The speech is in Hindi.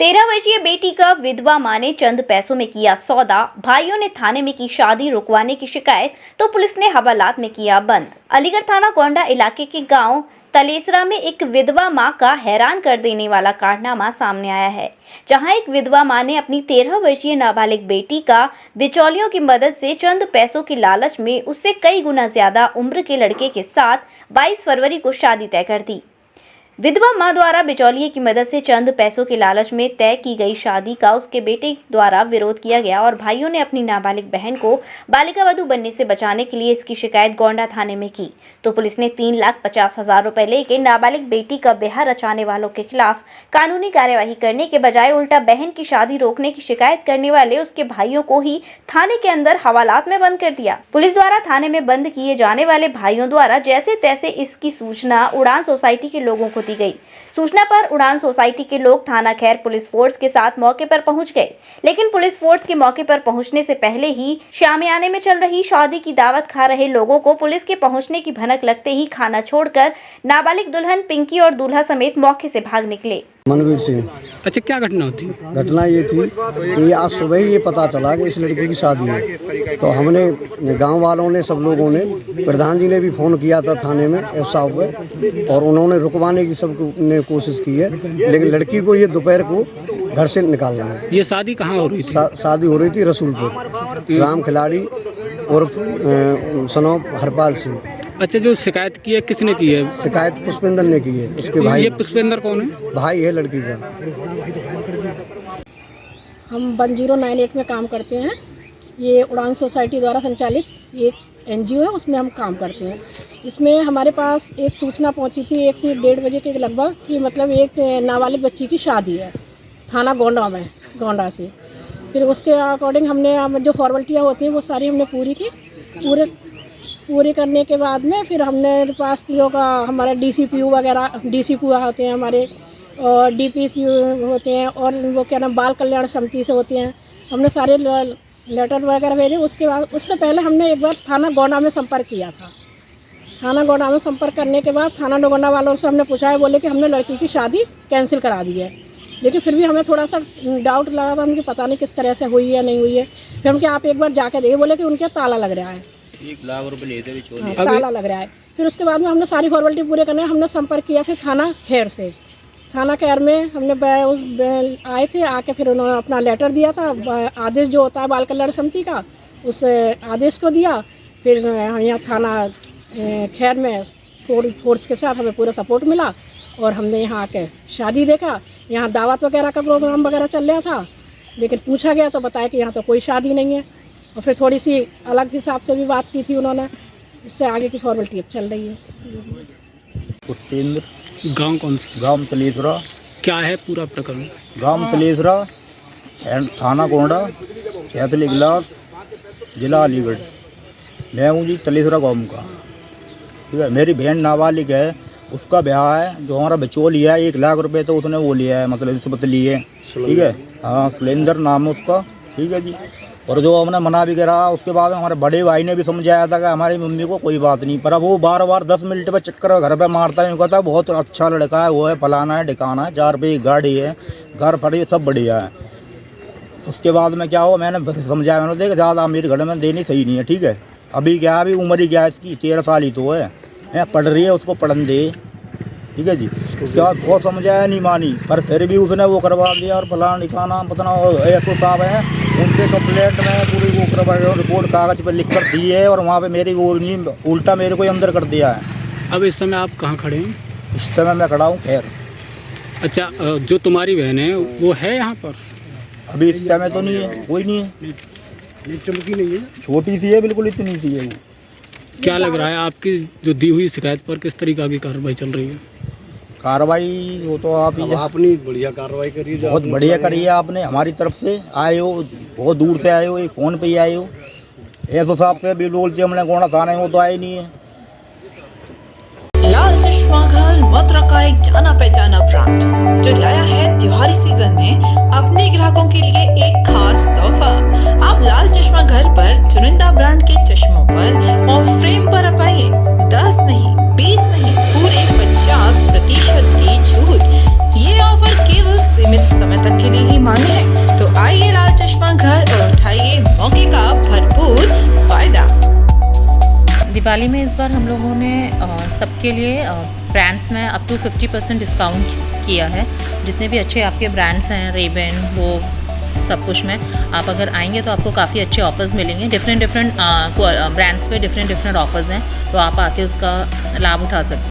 13 वर्षीय बेटी का विधवा मां ने चंद पैसों में किया सौदा। भाइयों ने थाने में की शादी रुकवाने की शिकायत तो पुलिस ने हवालात में किया बंद। अलीगढ़ थाना गोंडा इलाके के गांव तलेसरा में एक विधवा मां का हैरान कर देने वाला कारनामा सामने आया है, जहां एक विधवा मां ने अपनी 13 वर्षीय नाबालिग बेटी का बिचौलियों की मदद से चंद पैसों की लालच में उससे कई गुना ज्यादा उम्र के लड़के के साथ 22 फरवरी को शादी तय कर दी। विधवा मां द्वारा बिचौलिए की मदद से चंद पैसों के लालच में तय की गई शादी का उसके बेटे द्वारा विरोध किया गया और भाइयों ने अपनी नाबालिग बहन को बालिका वधू बनने से बचाने के लिए इसकी शिकायत गोंडा थाने में की, तो पुलिस ने 3,50,000 रुपए लेकर नाबालिग बेटी का ब्याह रचाने वालों के खिलाफ कानूनी कार्यवाही करने के बजाय उल्टा बहन की शादी रोकने की शिकायत करने वाले उसके भाइयों को ही थाने के अंदर हवालात में बंद कर दिया। पुलिस द्वारा थाने में बंद किए जाने वाले भाइयों द्वारा जैसे तैसे इसकी सूचना उड़ान सोसाइटी के लोगों को दी गई। सूचना पर उड़ान सोसाइटी के लोग थाना खैर पुलिस फोर्स के साथ मौके पर पहुंच गए, लेकिन पुलिस फोर्स के मौके पर पहुंचने से पहले ही शामियाने में चल रही शादी की दावत खा रहे लोगों को पुलिस के पहुंचने की भनक लगते ही खाना छोड़कर नाबालिग दुल्हन पिंकी और दूल्हा समेत मौके से भाग निकले। मनवीर सिंह। अच्छा, क्या घटना होती है? घटना ये थी कि आज सुबह ही ये पता चला कि इस लड़के की शादी है, तो हमने गांव वालों ने सब लोगों ने प्रधान जी ने भी फ़ोन किया था थाने में एफसा पे, और उन्होंने रुकवाने की सब ने कोशिश की है, लेकिन लड़की को ये दोपहर को घर से निकालना है। ये शादी कहाँ हो रही थी? शादी हो रही थी रसूलपुर, राम खिलाड़ी और सनौब हरपाल सिंह। अच्छा, जो शिकायत की है किसने की है? शिकायत पुष्पेंद्र ने की है, उसके भाई। ये पुष्पेंद्र कौन है? भाई है लड़की का। हम 1098 में काम करते हैं। ये उड़ान सोसाइटी द्वारा संचालित एक एनजीओ है, उसमें हम काम करते हैं। इसमें हमारे पास एक सूचना पहुंची थी 1 से 1:30 बजे के लगभग कि मतलब एक नाबालिग बच्ची की शादी है थाना गोंडा में, गोंडा से। फिर उसके अकॉर्डिंग हमने जो फॉर्मेलिटियाँ होती हैं वो सारी हमने पूरी की। पूरी करने के बाद में फिर हमने पास का हमारे डीसीपीयू वगैरह डीसीपीयू होते हैं हमारे, और डीपीसीयू होते हैं, और वो क्या नाम बाल कल्याण समिति से होते हैं। हमने सारे लेटर वगैरह भेजे। उसके बाद उससे पहले हमने एक बार थाना गोंडा में संपर्क किया था। थाना गोंडा में संपर्क करने के बाद थाना गोंडा वालों से हमने पूछा है, बोले कि हमने लड़की की शादी कैंसिल करा दी है, लेकिन फिर भी हमें थोड़ा सा डाउट लगा था उनकी, पता नहीं किस तरह से हुई है नहीं हुई है। फिर उनके आप एक बार जाके देखिए, बोले कि उनके ताला लग रहा है, 1 लाख रुपए लेते हुए चोरी। ताला लग रहा है। फिर उसके बाद में हमने सारी फॉर्मेलिटी पूरे करने हमने संपर्क किया। फिर थाना खैर से, थाना खैर में हमने आए थे, आके फिर उन्होंने अपना लेटर दिया था, आदेश जो होता है बाल कल्याण समिति का, उस आदेश को दिया। फिर यहाँ थाना खैर में फोर्स के साथ हमें पूरा सपोर्ट मिला और हमने यहाँ आके शादी देखा। यहाँ दावत वगैरह का प्रोग्राम वगैरह चल रहा था, लेकिन पूछा गया तो बताया कि यहाँ तो कोई शादी नहीं है। और फिर थोड़ी सी अलग हिसाब से भी बात की थी उन्होंने, इससे आगे की फॉर्मेलिटी अब चल रही है। पुष्पेंद्र। गांव कौन सा? गांव तलेसरा। क्या है पूरा प्रकरण? गांव तलेसरा, थाना गोंडा, तहसील इगलास, जिला अलीगढ़। मैं हूँ जी तलेसरा गाँव का, ठीक है। मेरी बहन नाबालिग है, उसका ब्याह है। जो हमारा बिचौलिया है 1 लाख रुपए तो उसने वो लिया है, मतलब रिश्वत ली है, ठीक है। हाँ, सुलेंदर नाम है उसका, ठीक है जी। और जो हमने मना भी करा, उसके बाद हमारे बड़े भाई ने भी समझाया था कि हमारी मम्मी को कोई बात नहीं, पर अब वो बार 10 मिनट पे चक्कर घर पे मारता है। कहता है बहुत अच्छा लड़का है, वो है, फलाना है, ढिकाना है, 4 रुपये की गाड़ी है, घर फड़ी, सब बढ़िया है। उसके बाद में क्या हुआ, मैंने समझाया, मैंने देखा ज़्यादा मेरे घर में देनी सही नहीं है, ठीक है। अभी क्या है, अभी उम्र ही क्या है इसकी, 13 साल ही तो है, पढ़ रही है, उसको पढ़न दे, ठीक है जी। उसके बाद बहुत समझाया, नहीं मानी, पर फिर भी उसने वो करवा दिया। और फलाना निकाना पता एसओ साहब है, उनसे कंप्लेंट में पूरी वो करवा रिपोर्ट कागज पर लिख कर दी है, और वहाँ पे मेरी वो नहीं, उल्टा मेरे को अंदर कर दिया है। अब इस समय आप कहाँ खड़े हैं? इस समय मैं खड़ा हूँ खैर। अच्छा, जो तुम्हारी बहन है वो है यहाँ पर? अभी इस समय तो नहीं है, कोई नहीं है, चमकी नहीं है, छोटी सी है, बिल्कुल इतनी सी है वो। क्या लग रहा है आपकी जो दी हुई शिकायत पर किस तरीका की कार्रवाई चल रही है? कार्रवाई वो तो आपने बढ़िया कार्रवाई करी, बहुत बढ़िया करी है आपने, हमारी तरफ से आए हो, बहुत दूर से आए हो, एक फ़ोन पे ही आए हो। एसओ साहब से भी बोलते हमने गोंडा थाने, वो तो आए नहीं है। लाल चश्मा घर मथुरा का एक जाना पहचाना ब्रांड जो लाया है त्योहारी सीजन में अपने ग्राहकों के लिए एक खास तोहफा। आप लाल चश्मा घर पर चुनिंदा ब्रांड के चश्मों पर और फ्रेम पर पाइए 10 नहीं 20 नहीं पूरे 50% की छूट। ये ऑफर केवल सीमित समय तक के लिए ही मान्य है। तो आइए लाल चश्मा घर और उठाइए मौके का भरपूर फायदा। दिवाली में इस बार हम लोगों ने सबके लिए ब्रांड्स में अप टू 50% डिस्काउंट किया है। जितने भी अच्छे आपके ब्रांड्स हैं, रेबन, वो सब कुछ में आप अगर आएंगे तो आपको काफ़ी अच्छे ऑफर्स मिलेंगे। डिफरेंट ब्रांड्स पे डिफरेंट ऑफर्स हैं, तो आप आके उसका लाभ उठा सकते हैं।